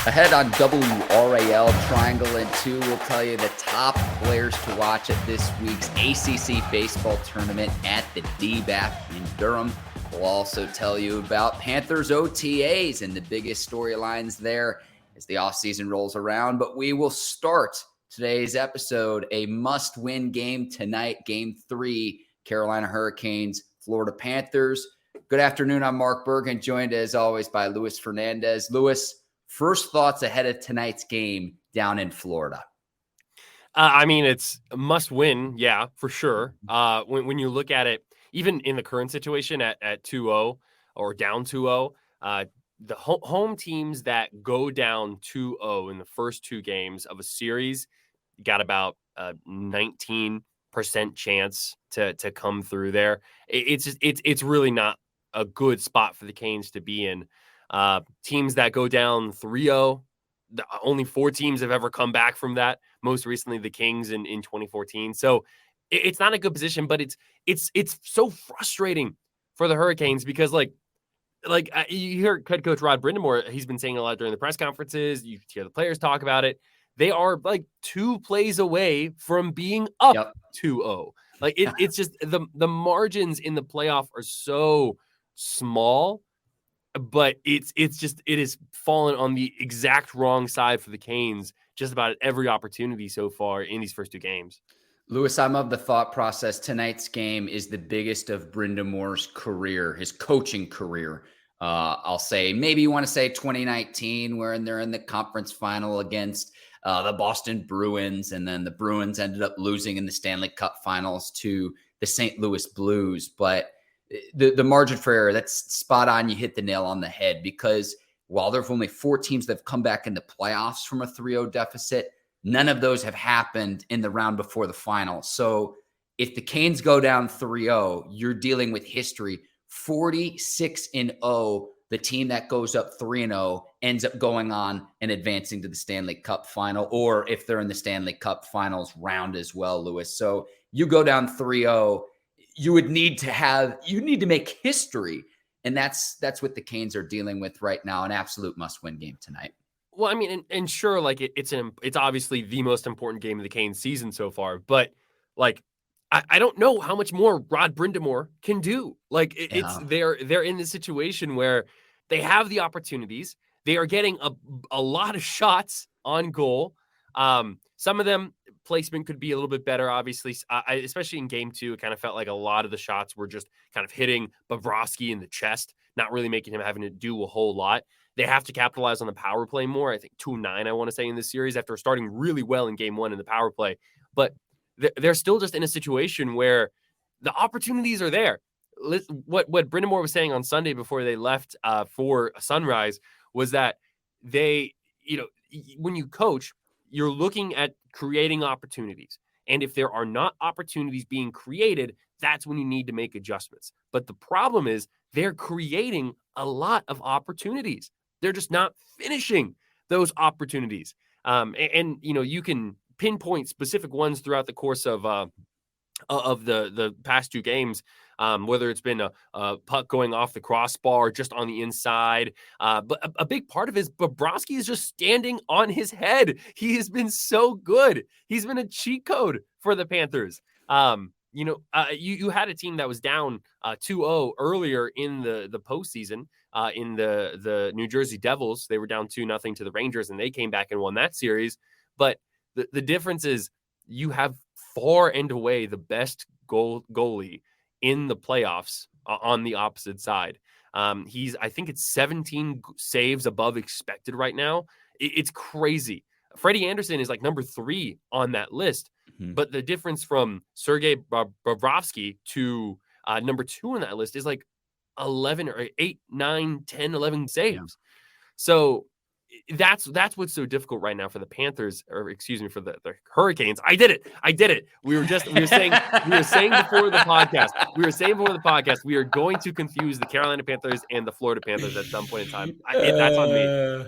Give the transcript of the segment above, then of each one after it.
Ahead on WRAL Triangle and Two, we'll tell you the top players to watch at this week's ACC Baseball Tournament at the DBAP in Durham. We'll also tell you about Panthers OTAs and the biggest storylines there as the offseason rolls around. But we will start today's episode, a must-win game tonight, Game 3, Carolina Hurricanes, Florida Panthers. Good afternoon, I'm Mark Bergin, joined as always by Luis Fernandez. Luis, first thoughts ahead of tonight's game down in Florida. It's a must win. Yeah, for sure. When you look at it, even in the current situation at 2-0 or down 2-0, the home teams that go down 2-0 in the first two games of a series got about a 19% chance to come through there. It's really not a good spot for the Canes to be in. Teams that go down 3-0, only 4 teams have ever come back from that. Most recently, the Kings in 2014. So it's not a good position, but it's so frustrating for the Hurricanes because like you hear head coach Rod Brind'Amour, he's been saying a lot during the press conferences. You hear the players talk about it. They are like 2 plays away from being up 2-0. Like it's just the margins in the playoff are so small. But it is fallen on the exact wrong side for the Canes just about every opportunity so far in these first 2 games. Luis, I'm of the thought process tonight's game is the biggest of Brind'Amour's career, his coaching career. I'll say maybe you want to say 2019, where they're in the conference final against the Boston Bruins, and then the Bruins ended up losing in the Stanley Cup Finals to the St. Louis Blues. But the margin for error, that's spot on. You hit the nail on the head, because while there have only 4 teams that have come back in the playoffs from a 3-0 deficit, none of those have happened in the round before the final. So if the Canes go down 3-0, you're dealing with history. 46-0, the team that goes up 3-0 ends up going on and advancing to the Stanley Cup final, or if they're in the Stanley Cup finals round as well, Luis. So you go down 3-0, you need to make history. And that's what the Canes are dealing with right now. An absolute must-win game tonight. Well, I mean, and sure, like it's obviously the most important game of the Canes season so far, but like, I don't know how much more Rod Brind'Amour can do. Like they're in this situation where they have the opportunities. They are getting a lot of shots on goal. Some of them, placement could be a little bit better, obviously. Especially in game 2, it kind of felt like a lot of the shots were just kind of hitting Bobrovsky in the chest, not really making him having to do a whole lot. They have to capitalize on the power play more. I think 2-9, I want to say, in this series after starting really well in game 1 in the power play. But they're still just in a situation where the opportunities are there. What Brind'Amour was saying on Sunday before they left for Sunrise was that when you coach, you're looking at creating opportunities. And if there are not opportunities being created, that's when you need to make adjustments. But the problem is they're creating a lot of opportunities. They're just not finishing those opportunities. You can pinpoint specific ones throughout the course of the past 2 games, whether it's been a puck going off the crossbar, just on the inside. But a big part of it is Bobrovsky is just standing on his head. He has been so good. He's been a cheat code for the Panthers. You had a team that was down 2-0 earlier in the postseason in the New Jersey Devils. They were down 2-0 to the Rangers, and they came back and won that series. But the difference is you have far and away the best goalie in the playoffs on the opposite side. I think it's 17 saves above expected right now. It's crazy. Freddie Anderson is like number 3 on that list. Mm-hmm. But the difference from Sergei Bobrovsky to number 2 on that list is like 11 or 8, 9, 10, 11 saves. Yeah. So that's what's so difficult right now for the Panthers, or excuse me, for the Hurricanes. I did it. We were saying before the podcast, we are going to confuse the Carolina Panthers and the Florida Panthers at some point in time. That's on me.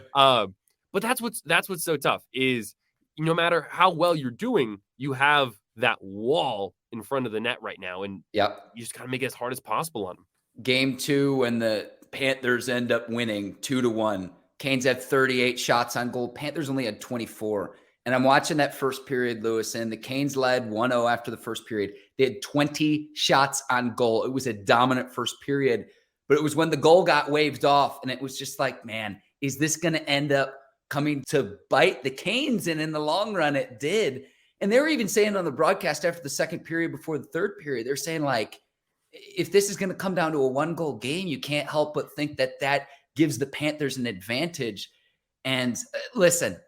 But that's what's so tough is no matter how well you're doing, you have that wall in front of the net right now, and you just gotta make it as hard as possible on them. Game 2, when the Panthers end up winning 2-1. Canes had 38 shots on goal. Panthers only had 24. And I'm watching that first period, Lewis, and the Canes led 1-0 after the first period. They had 20 shots on goal. It was a dominant first period, but it was when the goal got waved off, and it was just like, man, is this going to end up coming to bite the Canes? And in the long run, it did. And they were even saying on the broadcast after the second period, before the third period, they're saying, like, if this is going to come down to a 1-goal game, you can't help but think that that gives the Panthers an advantage. And listen,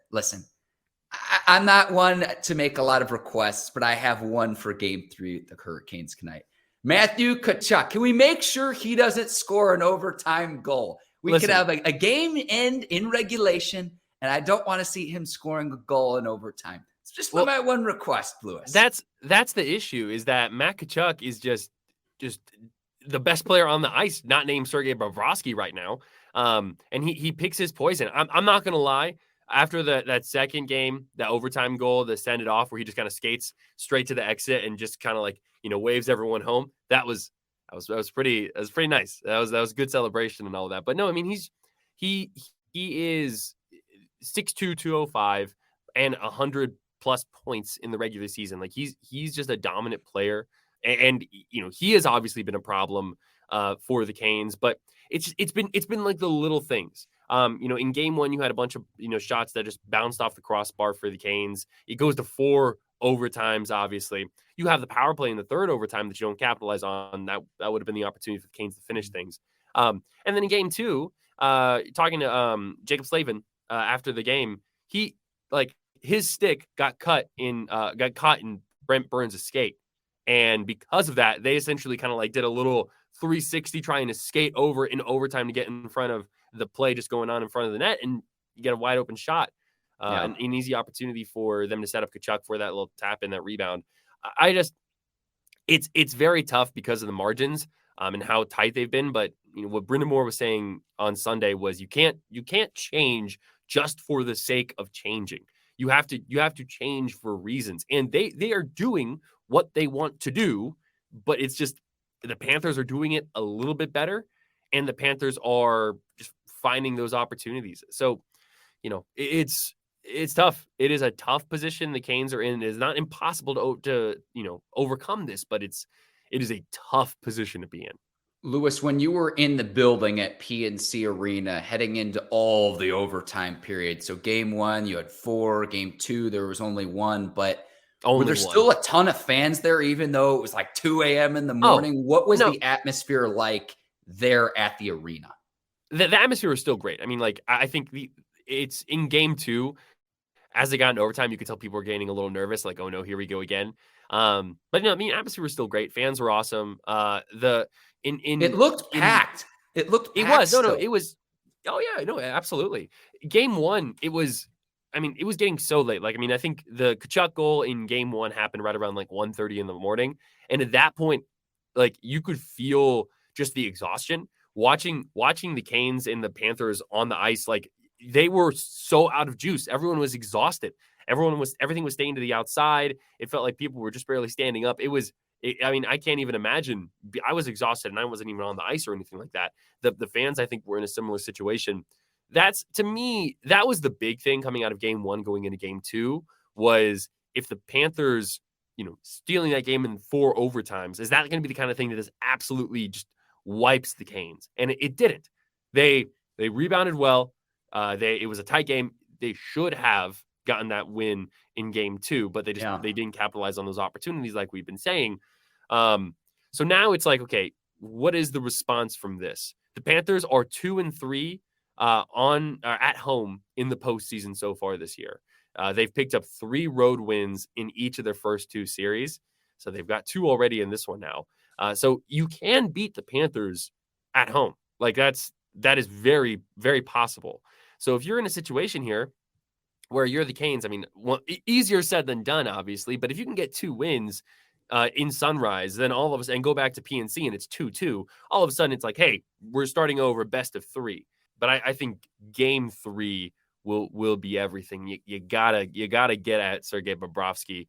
I'm not one to make a lot of requests, but I have one for game 3 at the Hurricanes tonight. Matthew Tkachuk, can we make sure he doesn't score an overtime goal? We could have a game end in regulation, and I don't want to see him scoring a goal in overtime. It's just my one request, Lewis. That's the issue, is that Matt Tkachuk is just the best player on the ice, not named Sergei Bobrovsky right now. And he picks his poison. I'm not going to lie. After that second game, that overtime goal, the send it off where he just kind of skates straight to the exit and just kind of like, waves everyone home. That was pretty nice. That was good celebration and all of that. But no, I mean, he is 6'2", 205 and 100 plus points in the regular season. Like he's just a dominant player. And he has obviously been a problem for the Canes, but it's been like the little things. In game 1, you had a bunch of, shots that just bounced off the crossbar for the Canes. It goes to 4 overtimes, obviously. You have the power play in the third overtime that you don't capitalize on. That would have been the opportunity for the Canes to finish things. And then in game 2, talking to Jacob Slavin after the game, his stick got caught in Brent Burns' skate. And because of that, they essentially kind of like did a little 360 trying to skate over in overtime to get in front of the play just going on in front of the net, and you get a wide open shot, an easy opportunity for them to set up Tkachuk for that little tap in that rebound. It's very tough because of the margins and how tight they've been. But what Brind'Amour was saying on Sunday was you can't change just for the sake of changing. You have to change for reasons, and they are doing what they want to do, but it's just the Panthers are doing it a little bit better, and the Panthers are just finding those opportunities. So, it's tough. It is a tough position the Canes are in. It is not impossible to overcome this, but it is a tough position to be in. Lewis, when you were in the building at PNC Arena heading into all the overtime period, so game 1, you had 4, game 2, there was only 1, but were there still a ton of fans there, even though it was like 2 a.m. in the morning? What was the atmosphere like there at the arena? The atmosphere was still great. I mean, I think it's in game 2, as they got into overtime, you could tell people were getting a little nervous, like, oh no, here we go again. But no, I mean, atmosphere was still great. Fans were awesome. It looked packed. It looked packed. It was. No, it was. Oh yeah, no, absolutely. Game 1, it was getting so late. I think the Tkachuk goal in game 1 happened right around 1:30 in the morning. And at that point, you could feel just the exhaustion watching the Canes and the Panthers on the ice. They were so out of juice. Everyone was exhausted. Everything was staying to the outside. It felt like people were just barely standing up. I can't even imagine. I was exhausted and I wasn't even on the ice or anything like that. The fans, I think, were in a similar situation. To me, that was the big thing coming out of game 1 going into game 2 was if the Panthers, stealing that game in 4 overtimes, is that going to be the kind of thing that is absolutely just wipes the Canes? And it didn't. They rebounded well. It was a tight game. They should have gotten that win in game 2, but they didn't capitalize on those opportunities like we've been saying. So now it's like, okay, what is the response from this? The Panthers are 2-3 at home in the postseason so far this year. They've picked up 3 road wins in each of their first 2 series. So they've got 2 already in this one now. So you can beat the Panthers at home. That is very, very possible. So if you're in a situation here where you're the Canes, easier said than done, obviously, but if you can get 2 wins in Sunrise, then all of us, and go back to PNC and it's 2-2, all of a sudden it's like, hey, we're starting over best of 3. But I think game 3 will be everything. You gotta get at Sergei Bobrovsky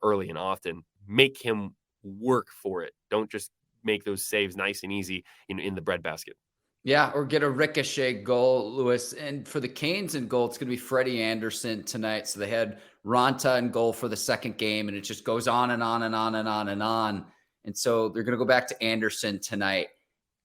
early and often. Make him work for it. Don't just make those saves nice and easy in the breadbasket. Yeah, or get a ricochet goal, Lewis. And for the Canes in goal, it's going to be Freddie Anderson tonight. So they had Ronta in goal for the second game, and it just goes on and on and on and on and on. And so they're going to go back to Anderson tonight.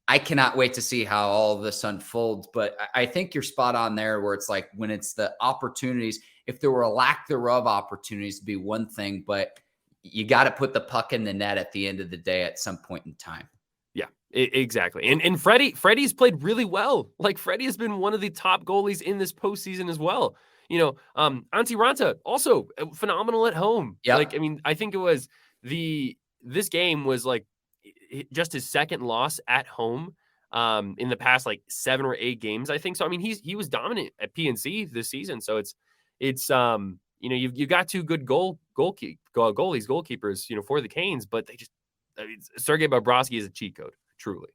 I cannot wait to see how all of this unfolds. But I think you're spot on there where it's like when it's the opportunities, if there were a lack thereof opportunities to be one thing, but you got to put the puck in the net at the end of the day at some point in time. Yeah, exactly. And Freddie's played really well. Like Freddie has been one of the top goalies in this postseason as well. Antti Ranta also phenomenal at home. Yeah. Like, I mean, I think it was this game was like just his second loss at home in the past like 7 or 8 games, I think. So I mean, he was dominant at PNC this season. So it's you've got 2 good goalkeepers, for the Canes, but Sergei Bobrovsky is a cheat code, truly.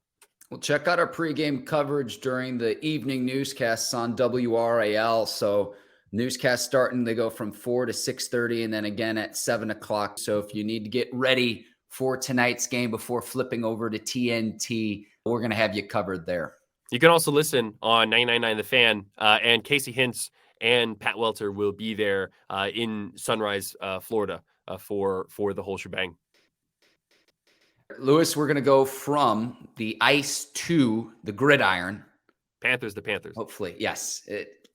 Well, check out our pregame coverage during the evening newscasts on WRAL. So newscasts starting, they go from 4 to 6:30 and then again at 7 o'clock. So if you need to get ready for tonight's game before flipping over to TNT, we're going to have you covered there. You can also listen on 99.9 The Fan, and Casey Hintz and Pat Welter will be there in Sunrise, Florida, for the whole shebang. Lewis, we're going to go from the ice to the gridiron. Panthers to Panthers. Hopefully, yes.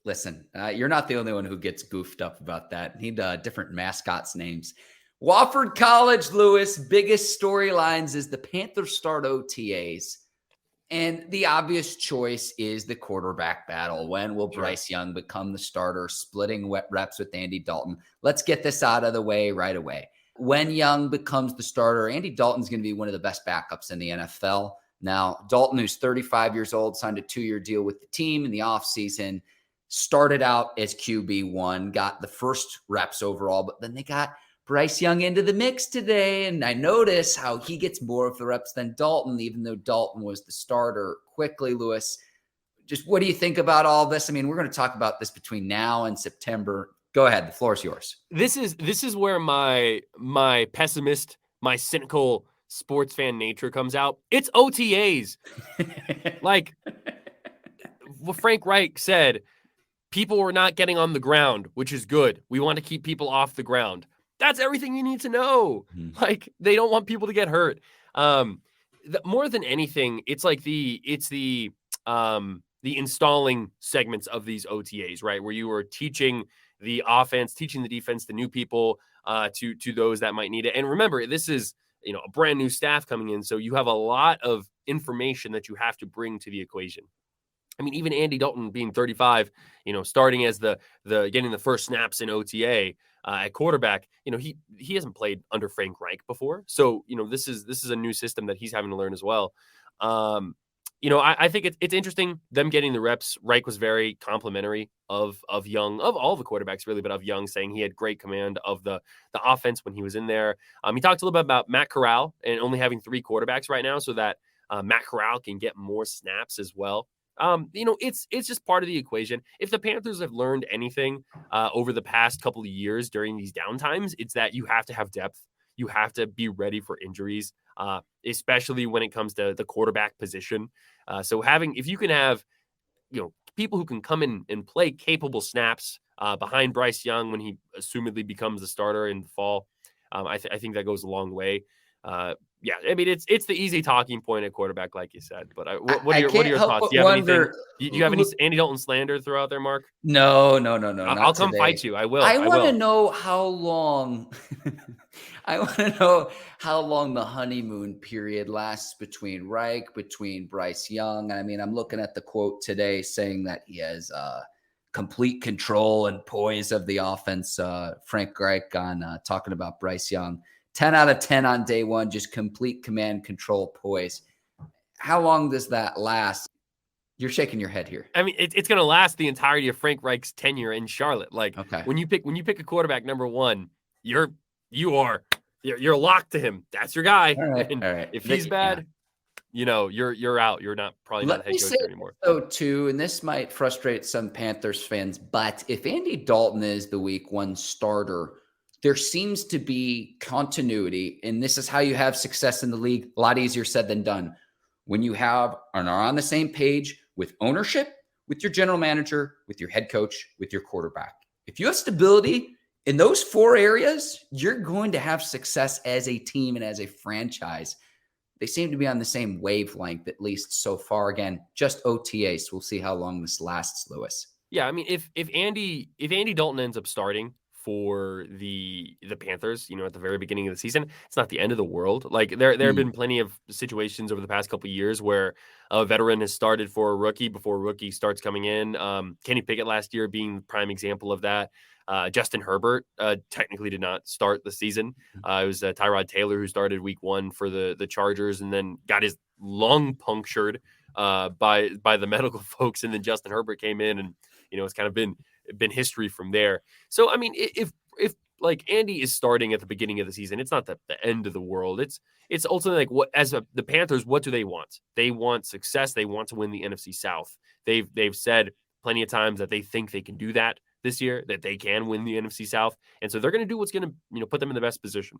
Listen, you're not the only one who gets goofed up about that. Need different mascots' names. Wofford College, Lewis, biggest storylines is the Panthers start OTAs. And the obvious choice is the quarterback battle. When will Bryce Young become the starter, splitting wet reps with Andy Dalton? Let's get this out of the way right away. When Young becomes the starter, Andy Dalton's going to be one of the best backups in the NFL. Now, Dalton, who's 35 years old, signed a 2-year deal with the team in the offseason, started out as QB1, got the first reps overall, but then they got Bryce Young into the mix today, and I notice how he gets more of the reps than Dalton, even though Dalton was the starter. Quickly, Lewis, just what do you think about all this? I mean, we're going to talk about this between now and September. Go ahead. The floor is yours. This is where my pessimist, my cynical sports fan nature comes out. It's OTAs. Like what Frank Reich said, people were not getting on the ground, which is good. We want to keep people off the ground. That's everything you need to know. Like they don't want people to get hurt. More than anything, it's like the installing segments of these OTAs, right? Where you are teaching the offense, teaching the defense, the new people to those that might need it. And remember, this is a brand new staff coming in, so you have a lot of information that you have to bring to the equation. I mean, even Andy Dalton being 35, starting as the getting the first snaps in OTA at quarterback, he hasn't played under Frank Reich before. So, this is a new system that he's having to learn as well. I think it's interesting them getting the reps. Reich was very complimentary of Young, of all the quarterbacks really, but of Young, saying he had great command of the offense when he was in there. He talked a little bit about Matt Corral and only having 3 quarterbacks right now so that Matt Corral can get more snaps as well. It's just part of the equation. If the Panthers have learned anything over the past couple of years during these downtimes, it's that you have to have depth. You have to be ready for injuries, especially when it comes to the quarterback position. So if you can have, people who can come in and play capable snaps behind Bryce Young when he assumedly becomes the starter in the fall, I think that goes a long way. Yeah, I mean, it's the easy talking point at quarterback, like you said. But what are your thoughts? Do you have anything? Do you have any Andy Dalton slander throughout there, Mark? No. I'll come fight you. I will. I want to know how long. I want to know how long the honeymoon period lasts between Reich, between Bryce Young. I mean, I'm looking at the quote today saying that he has complete control and poise of the offense. Frank Reich on talking about Bryce Young. 10 out of 10 on day one, just complete command, control, poise. How long does that last? You're shaking your head here. I mean, it's going to last the entirety of Frank Reich's tenure in Charlotte. Like, when you pick a quarterback number 1, you're locked to him. That's your guy. All right. If he's bad, you're out. You're not probably not the head coach anymore. So too, and this might frustrate some Panthers fans, but if Andy Dalton is the week 1 starter, there seems to be continuity, and this is how you have success in the league. A lot easier said than done. when you have and are on the same page with ownership, with your general manager, with your head coach, with your quarterback. If you have stability in those 4 areas, you're going to have success as a team and as a franchise. They seem to be on the same wavelength, at least so far. Again, just OTAs. So we'll see how long this lasts, Lewis. Yeah, I mean, if Andy Dalton ends up starting for the Panthers, at the very beginning of the season, it's not the end of the world. Like there have been plenty of situations over the past couple of years where a veteran has started for a rookie before a rookie starts coming in. Kenny Pickett last year being the prime example of that. Justin Herbert technically did not start the season. It was Tyrod Taylor who started week 1 for the Chargers and then got his lung punctured by the medical folks. And then Justin Herbert came in and, it's kind of been history from there. So, I mean, if like Andy is starting at the beginning of the season, it's not the end of the world. It's ultimately like the Panthers, what do they want? They want success. They want to win the NFC South. They've said plenty of times that they think they can do that this year, that they can win the NFC South. And so they're going to do what's going to, put them in the best position.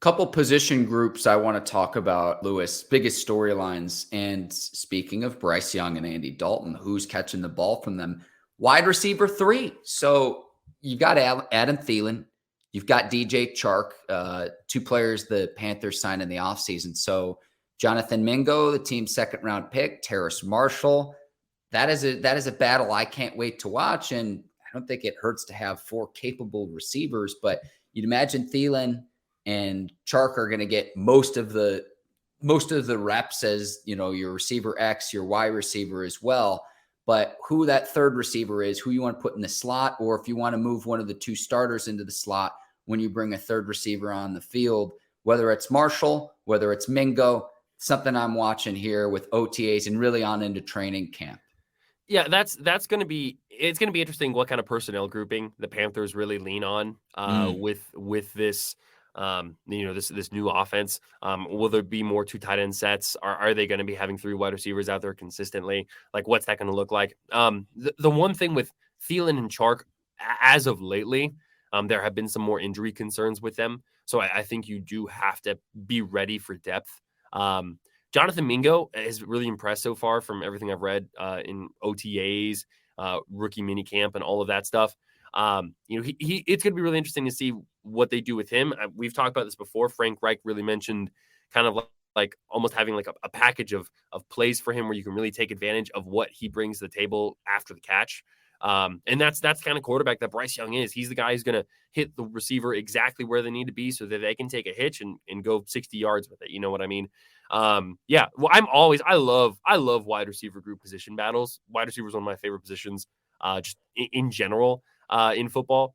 Couple position groups I want to talk about, Lewis, biggest storylines. And speaking of Bryce Young and Andy Dalton, who's catching the ball from them? Wide receiver 3. So you've got Adam Thielen. You've got DJ Chark, 2 players the Panthers signed in the offseason. So Jonathan Mingo, the team's 2nd-round pick, Terrace Marshall. That is a battle I can't wait to watch. And I don't think it hurts to have 4 capable receivers, but you'd imagine Thielen and Chark are going to get most of the reps as, your receiver X, your Y receiver as well. But who that 3rd receiver is, who you want to put in the slot, or if you want to move one of the 2 starters into the slot when you bring a 3rd receiver on the field, whether it's Marshall, whether it's Mingo, something I'm watching here with OTAs and really on into training camp. Yeah, it's going to be interesting what kind of personnel grouping the Panthers really lean on with this. This new offense. Will there be more 2 tight end sets? Are they going to be having 3 wide receivers out there consistently? Like, what's that going to look like? The one thing with Thielen and Chark, as of lately, there have been some more injury concerns with them. So I think you do have to be ready for depth. Jonathan Mingo has really impressed so far from everything I've read in OTAs, rookie minicamp, and all of that stuff. It's going to be really interesting to see what they do with him. We've talked about this before. Frank Reich really mentioned kind of like almost having like a package of plays for him where you can really take advantage of what he brings to the table after the catch. And that's kind of quarterback that Bryce Young is. He's the guy who's going to hit the receiver exactly where they need to be so that they can take a hitch and go 60 yards with it. You know what I mean? Yeah. Well, I love wide receiver group position battles. Wide receiver is one of my favorite positions, just in general, in football.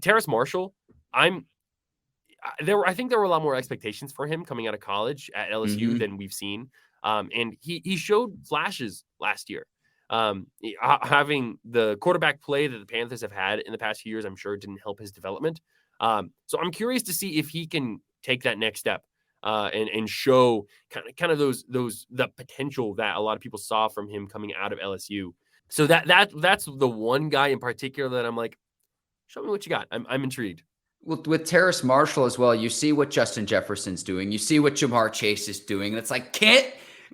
Terrace Marshall, I think there were a lot more expectations for him coming out of college at LSU than we've seen. And he showed flashes last year. Having the quarterback play that the Panthers have had in the past few years, I'm sure didn't help his development. So I'm curious to see if he can take that next step and show kind of the potential that a lot of people saw from him coming out of LSU. So that's the one guy in particular that I'm like, show me what you got. I'm intrigued. Well, with Terrace Marshall as well, you see what Justin Jefferson's doing. You see what Jamar Chase is doing. And it's like, can't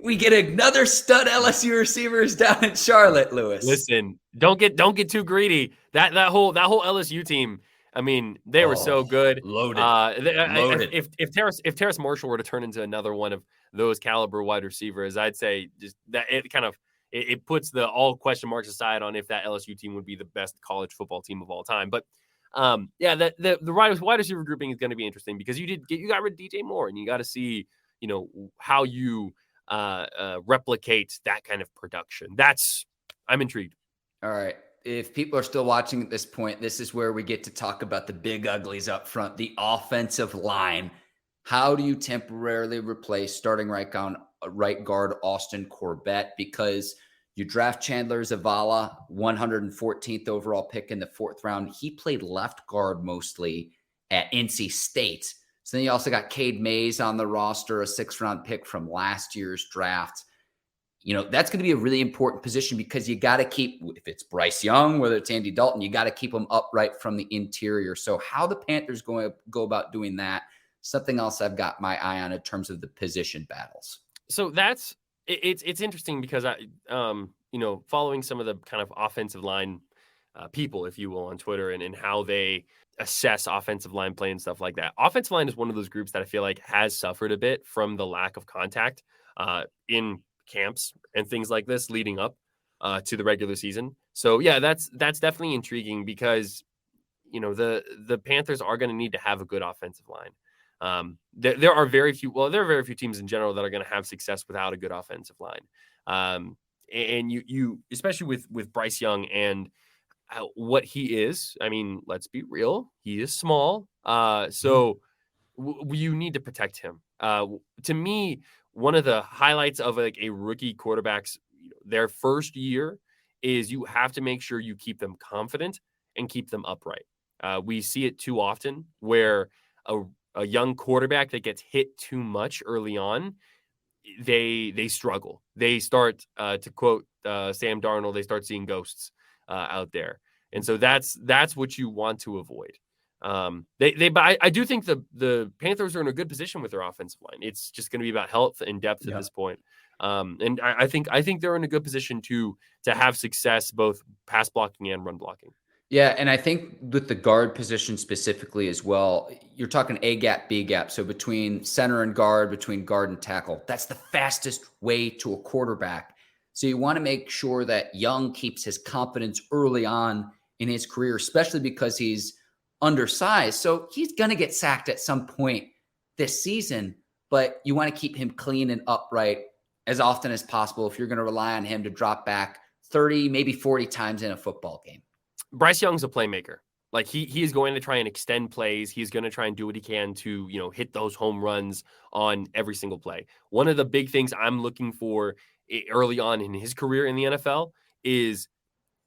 we get another stud LSU receivers down in Charlotte, Lewis? Listen, don't get too greedy. That whole LSU team, I mean, they were so good. Loaded. Loaded. If Terrace Marshall were to turn into another one of those caliber wide receivers, I'd say just that it puts the all question marks aside on if that LSU team would be the best college football team of all time. But the wide receiver grouping is going to be interesting because you got rid of DJ Moore, and you got to see how you replicate that kind of production. I'm intrigued. All right. If people are still watching at this point, this is where we get to talk about the big uglies up front, the offensive line. How do you temporarily replace starting right guard Austin Corbett? Because you draft Chandler Zavala, 114th overall pick in the 4th round. He played left guard mostly at NC State. So then you also got Cade Mays on the roster, a 6th-round pick from last year's draft. That's going to be a really important position because you got to keep, if it's Bryce Young, whether it's Andy Dalton, you got to keep them upright from the interior. So how the Panthers going to go about doing that, something else I've got my eye on in terms of the position battles. So it's interesting because following some of the kind of offensive line people, if you will, on Twitter and how they assess offensive line play and stuff like that. Offensive line is one of those groups that I feel like has suffered a bit from the lack of contact in camps and things like this leading up to the regular season. So yeah, that's definitely intriguing because the Panthers are going to need to have a good offensive line. There are very few teams in general that are going to have success without a good offensive line. And you especially with Bryce Young and what he is. I mean, let's be real. He is small. So you need to protect him. To me, one of the highlights of like a rookie quarterback's their first year is you have to make sure you keep them confident and keep them upright. We see it too often where a young quarterback that gets hit too much early on, they struggle. They start, to quote Sam Darnold, they start seeing ghosts out there. And so that's what you want to avoid. But I do think the Panthers are in a good position with their offensive line. It's just going to be about health and depth at this point. And I think they're in a good position to have success, both pass blocking and run blocking. Yeah, and I think with the guard position specifically as well, you're talking A gap, B gap. So between center and guard, between guard and tackle, that's the fastest way to a quarterback. So you want to make sure that Young keeps his confidence early on in his career, especially because he's undersized. So he's going to get sacked at some point this season, but you want to keep him clean and upright as often as possible if you're going to rely on him to drop back 30, maybe 40 times in a football game. Bryce Young's a playmaker. Like he is going to try and extend plays. He's going to try and do what he can to, hit those home runs on every single play. One of the big things I'm looking for early on in his career in the NFL is,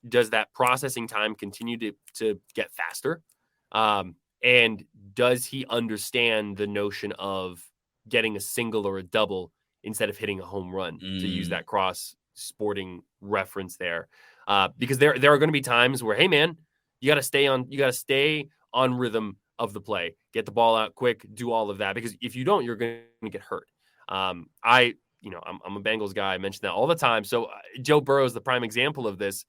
does that processing time continue to get faster? And does he understand the notion of getting a single or a double instead of hitting a home run, to use that cross sporting reference there? Because there are going to be times where, hey man, you got to stay on rhythm of the play, get the ball out quick, do all of that, because if you don't, you're going to get hurt. I'm a Bengals guy. I mention that all the time. So Joe Burrow is the prime example of this.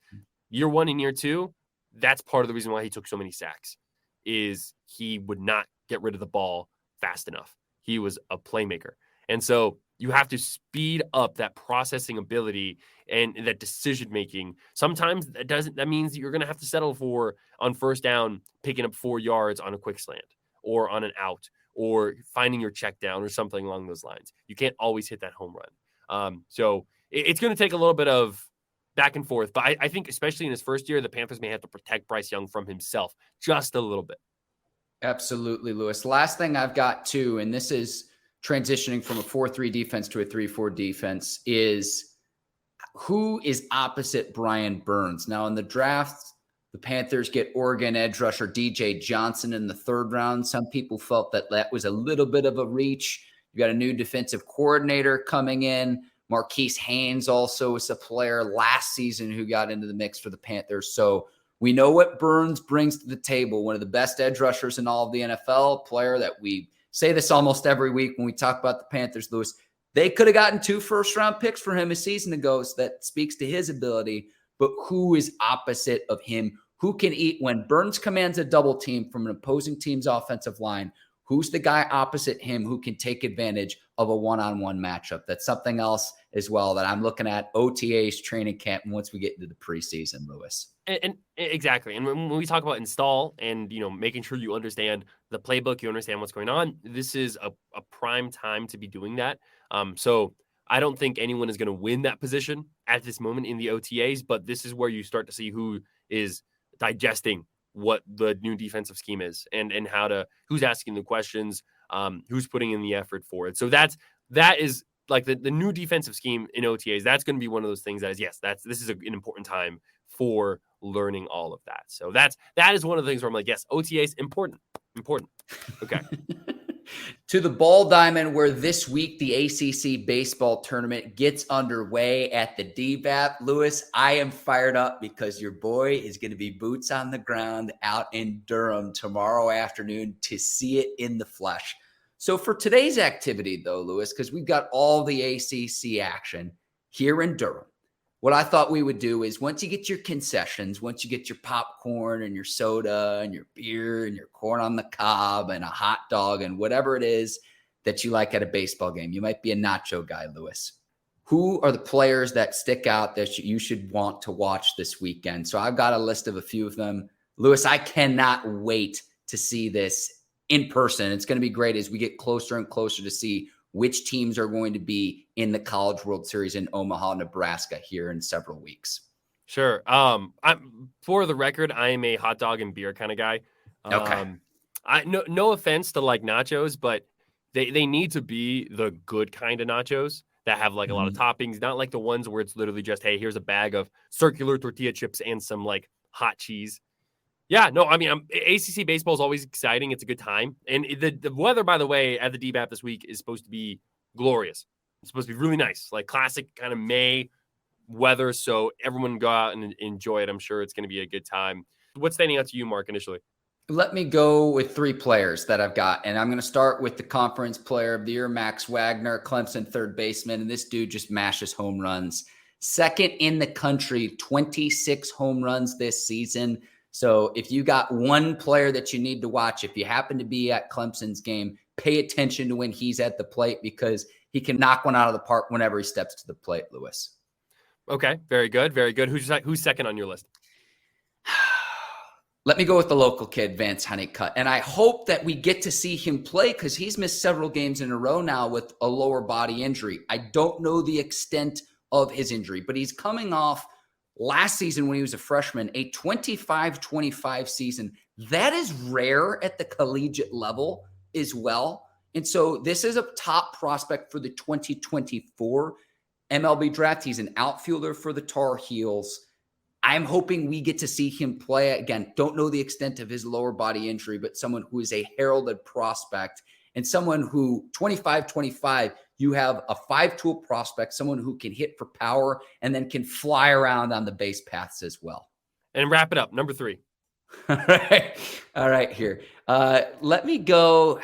Year 1 and year 2, that's part of the reason why he took so many sacks, is he would not get rid of the ball fast enough. He was a playmaker. And so you have to speed up that processing ability and that decision making. Sometimes that means that you're going to have to settle for, on first down, picking up 4 yards on a quick slant or on an out or finding your check down or something along those lines. You can't always hit that home run. So it's going to take a little bit of back and forth. But I think especially in his first year, the Panthers may have to protect Bryce Young from himself just a little bit. Absolutely, Lewis. Last thing I've got too, and this is transitioning from a 4-3 defense to a 3-4 defense, is who is opposite Brian Burns. Now in the draft, the Panthers get Oregon edge rusher DJ Johnson in the 3rd round. Some people felt that was a little bit of a reach. You got a new defensive coordinator coming in. Marquise Haynes also is a player last season who got into the mix for the Panthers. So we know what Burns brings to the table. One of the best edge rushers in all of the NFL, player that we say this almost every week when we talk about the Panthers, Lewis. They could have gotten 2 first-round picks for him a season ago. So that speaks to his ability. But who is opposite of him? Who can eat when Burns commands a double team from an opposing team's offensive line? Who's the guy opposite him who can take advantage of a one-on-one matchup? That's something else as well that I'm looking at OTAs, training camp, and once we get into the preseason, Lewis. And exactly. And when we talk about install and, making sure you understand the playbook, you understand what's going on, this is a prime time to be doing that. So I don't think anyone is going to win that position at this moment in the OTAs, but this is where you start to see who is digesting what the new defensive scheme is and who's asking the questions, who's putting in the effort for it. So that is like the new defensive scheme in OTAs. That's going to be one of those things that is, yes, this is an important time for learning all of that. So that is one of the things where I'm like, yes, OTAs important. Okay. To the ball diamond, where this week the ACC Baseball Tournament gets underway at the DBAP. Lewis, I am fired up because your boy is going to be boots on the ground out in Durham tomorrow afternoon to see it in the flesh. So for today's activity, though, Lewis, because we've got all the ACC action here in Durham, what I thought we would do is once you get your concessions, once you get your popcorn and your soda and your beer and your corn on the cob and a hot dog and whatever it is that you like at a baseball game, you might be a nacho guy, Lewis. Who are the players that stick out that you should want to watch this weekend? So I've got a list of a few of them. Lewis, I cannot wait to see this in person. It's going to be great as we get closer and closer to see which teams are going to be in the College World Series in Omaha, Nebraska here in several weeks. Sure. For the record, I am a hot dog and beer kind of guy. Okay. No offense to like nachos, but they need to be the good kind of nachos that have like a lot of toppings, not like the ones where it's literally just, hey, here's a bag of circular tortilla chips and some like hot cheese. Yeah, no, I mean, ACC baseball is always exciting. It's a good time. And the weather, by the way, at the DBAP this week is supposed to be glorious. It's supposed to be really nice, like classic kind of May weather. So everyone go out and enjoy it. I'm sure it's going to be a good time. What's standing out to you, Mark, initially? Let me go with three players that I've got. And I'm going to start with the Conference Player of the Year, Max Wagner, Clemson third baseman. And this dude just mashes home runs. Second in the country, 26 home runs this season. So if you got one player that you need to watch, if you happen to be at Clemson's game, pay attention to when he's at the plate because he can knock one out of the park whenever he steps to the plate, Lewis. Okay, very good, very good. Who's second on your list? Let me go with the local kid, Vance Honeycutt. And I hope that we get to see him play because he's missed several games in a row now with a lower body injury. I don't know the extent of his injury, but he's coming off last season when he was a freshman, a 25-25 season. That is rare at the collegiate level as well. And so this is a top prospect for the 2024 MLB draft. He's an outfielder for the Tar Heels. I'm hoping we get to see him play. Again, don't know the extent of his lower body injury, but someone who is a heralded prospect and someone who 25-25, you have a 5-tool prospect, someone who can hit for power and then can fly around on the base paths as well. And wrap it up. Number 3. All right, here. Let me go.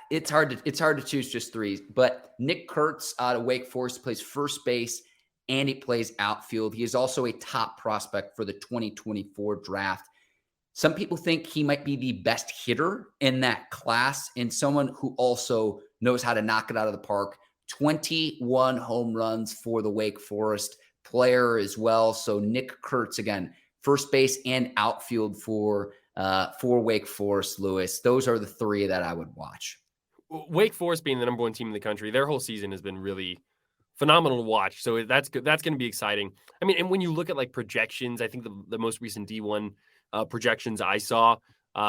It's hard to choose just three, but Nick Kurtz out of Wake Forest plays first base and he plays outfield. He is also a top prospect for the 2024 draft. Some people think he might be the best hitter in that class and someone who also knows how to knock it out of the park. 21 home runs for the Wake Forest player as well. So Nick Kurtz, again, first base and outfield for Wake Forest, Lewis. Those are the three that I would watch. Wake Forest being the number one team in the country, their whole season has been really phenomenal to watch. So that's good. That's going to be exciting. I mean, and when you look at like projections, I think the most recent D1 projections I saw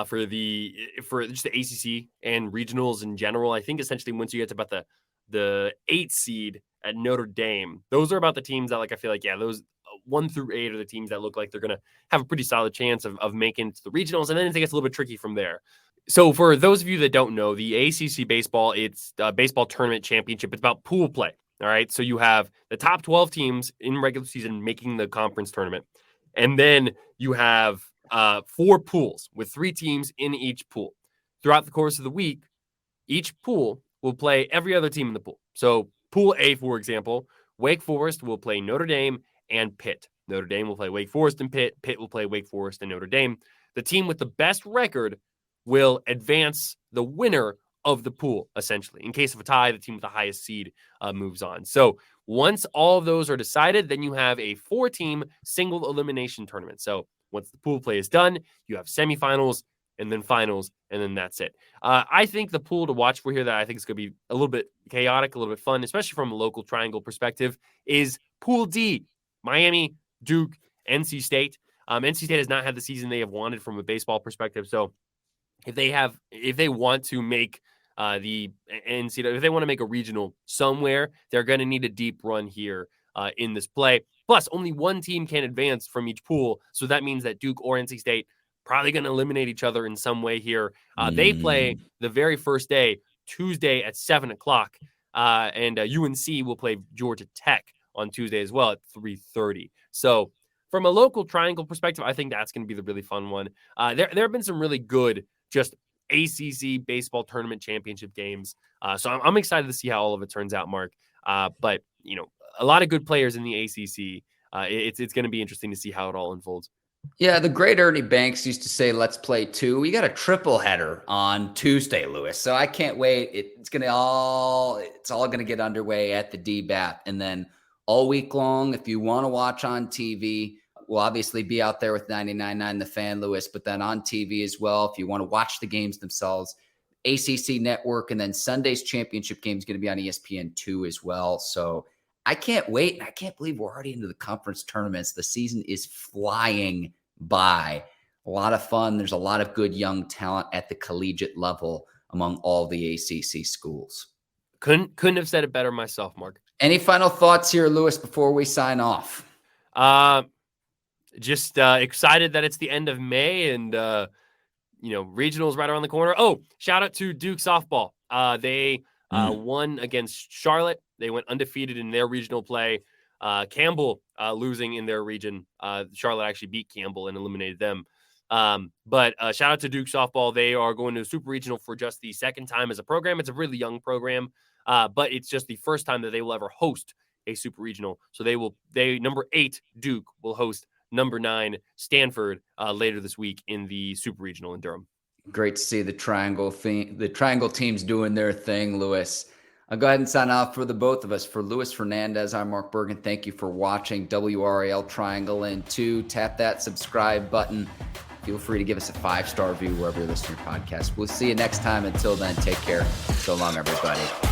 for just the ACC and regionals in general, I think essentially once you get to about the 8th seed at Notre Dame, those are about the teams that like I feel like those 1 through 8 are the teams that look like they're going to have a pretty solid chance of making it to the regionals, and then it gets a little bit tricky from there. So for those of you that don't know, the ACC baseball, it's baseball tournament championship. It's about pool play. All right. So you have the top 12 teams in regular season making the conference tournament. And then you have 4 pools with 3 teams in each pool. Throughout the course of the week, each pool will play every other team in the pool. So pool A, for example, Wake Forest will play Notre Dame and Pitt. Notre Dame will play Wake Forest and Pitt. Pitt will play Wake Forest and Notre Dame. The team with the best record will advance the winner of the pool, essentially. In case of a tie, the team with the highest seed moves on. So once all of those are decided, then you have a 4-team single elimination tournament. So once the pool play is done, you have semifinals and then finals, and then that's it. I think the pool to watch for here that I think is going to be a little bit chaotic, a little bit fun, especially from a local triangle perspective, is Pool D. Miami, Duke, NC State. NC State has not had the season they have wanted from a baseball perspective. So if they want to make if they want to make a regional somewhere, they're going to need a deep run here in this play. Plus, only one team can advance from each pool. So that means that Duke or NC State probably going to eliminate each other in some way here. They play the very first day, Tuesday at 7:00. And UNC will play Georgia Tech on Tuesday as well at 3:30. So from a local triangle perspective, I think that's going to be the really fun one. There have been some really good just ACC Baseball Tournament championship games. So I'm excited to see how all of it turns out, Mark. But, a lot of good players in the ACC. It's going to be interesting to see how it all unfolds. Yeah, the great Ernie Banks used to say, let's play two. We got a triple header on Tuesday, Lewis. So I can't wait. It's all going to get underway at the DBAT. And then all week long, if you want to watch on TV, we'll obviously be out there with 99.9 The Fan, Lewis, but then on TV as well. If you want to watch the games themselves, ACC Network, and then Sunday's championship game is going to be on ESPN2 as well. So I can't wait. And I can't believe we're already into the conference tournaments. The season is flying by. A lot of fun. There's a lot of good young talent at the collegiate level among all the ACC schools. Couldn't have said it better myself, Mark. Any final thoughts here, Lewis, before we sign off? Just excited that it's the end of May and, regionals right around the corner. Oh, shout out to Duke softball. They won against Charlotte. They went undefeated in their regional play. Campbell losing in their region. Charlotte actually beat Campbell and eliminated them. But shout out to Duke softball. They are going to a super regional for just the second time as a program. It's a really young program, but it's just the first time that they will ever host a super regional. So number 8 Duke will host number 9 Stanford later this week in the super regional in Durham. Great to see the triangle teams doing their thing, Lewis. I'll go ahead and sign off for the both of us. For Lewis Fernandez, I'm Mark Bergin. Thank you for watching WRAL Triangle and Two. Tap that subscribe button. Feel free to give us a 5-star review wherever you're listening to your podcast. We'll see you next time. Until then, take care. So long, everybody.